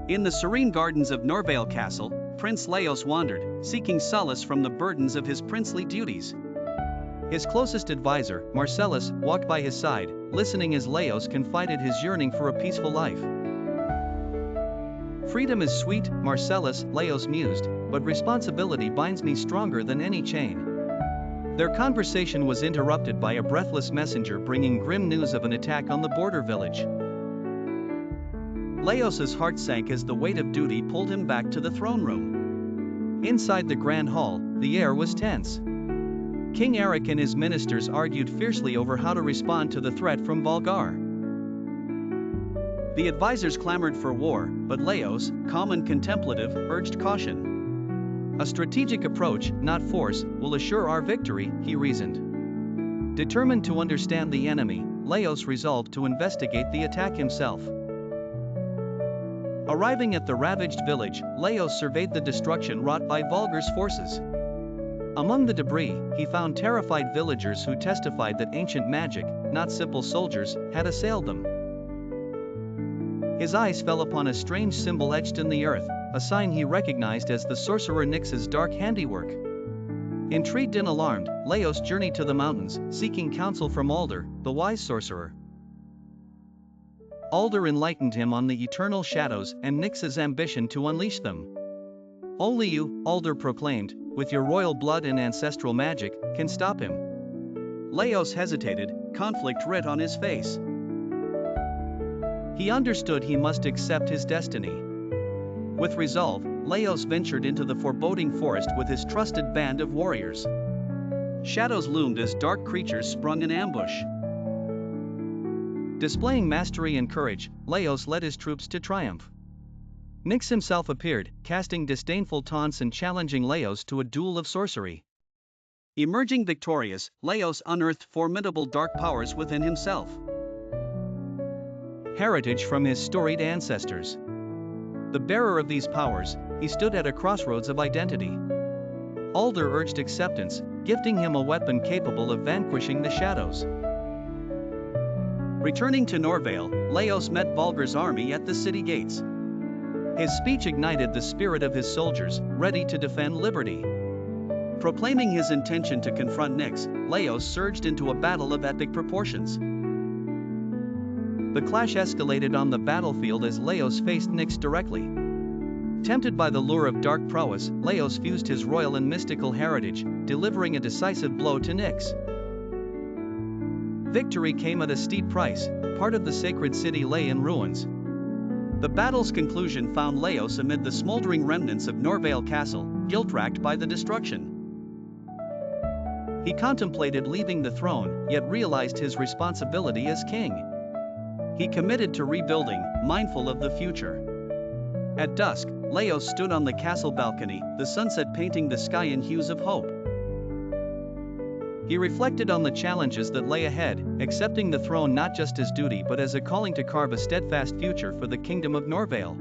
In the serene gardens of Norveil Castle, Prince Laos wandered, seeking solace from the burdens of his princely duties. His closest advisor, Marcellus, walked by his side, listening as Laos confided his yearning for a peaceful life. "Freedom is sweet, Marcellus," Laos mused, "but responsibility binds me stronger than any chain." Their conversation was interrupted by a breathless messenger bringing grim news of an attack on the border village. Laos's heart sank as the weight of duty pulled him back to the throne room. Inside the grand hall, the air was tense. King Eric and his ministers argued fiercely over how to respond to the threat from Volgar. The advisors clamored for war, but Laos, calm and contemplative, urged caution. "A strategic approach, not force, will assure our victory," he reasoned. Determined to understand the enemy, Laos resolved to investigate the attack himself. Arriving at the ravaged village, Laos surveyed the destruction wrought by Volgar's forces. Among the debris, he found terrified villagers who testified that ancient magic, not simple soldiers, had assailed them. His eyes fell upon a strange symbol etched in the earth, a sign he recognized as the sorcerer Nyx's dark handiwork. Intrigued and alarmed, Laos journeyed to the mountains, seeking counsel from Aldir, the wise sorcerer. Aldir enlightened him on the eternal shadows and Nyx's ambition to unleash them. "Only you," Aldir proclaimed, "with your royal blood and ancestral magic, can stop him." Laos hesitated, conflict writ on his face. He understood he must accept his destiny. With resolve, Laos ventured into the foreboding forest with his trusted band of warriors. Shadows loomed as dark creatures sprung in ambush. Displaying mastery and courage, Laos led his troops to triumph. Nyx himself appeared, casting disdainful taunts and challenging Laos to a duel of sorcery. Emerging victorious, Laos unearthed formidable dark powers within himself. Heritage from his storied ancestors. The bearer of these powers, he stood at a crossroads of identity. Aldir urged acceptance, gifting him a weapon capable of vanquishing the shadows. Returning to Norveil, Laos met Volgar's army at the city gates. His speech ignited the spirit of his soldiers, ready to defend liberty. Proclaiming his intention to confront Nyx, Laos surged into a battle of epic proportions. The clash escalated on the battlefield as Laos faced Nyx directly. Tempted by the lure of dark prowess, Laos fused his royal and mystical heritage, delivering a decisive blow to Nyx. Victory came at a steep price, part of the sacred city lay in ruins. The battle's conclusion found Laos amid the smoldering remnants of Norveil Castle, guilt-racked by the destruction. He contemplated leaving the throne, yet realized his responsibility as king. He committed to rebuilding, mindful of the future. At dusk, Laos stood on the castle balcony, the sunset painting the sky in hues of hope. He reflected on the challenges that lay ahead, accepting the throne not just as duty but as a calling to carve a steadfast future for the kingdom of Norveil.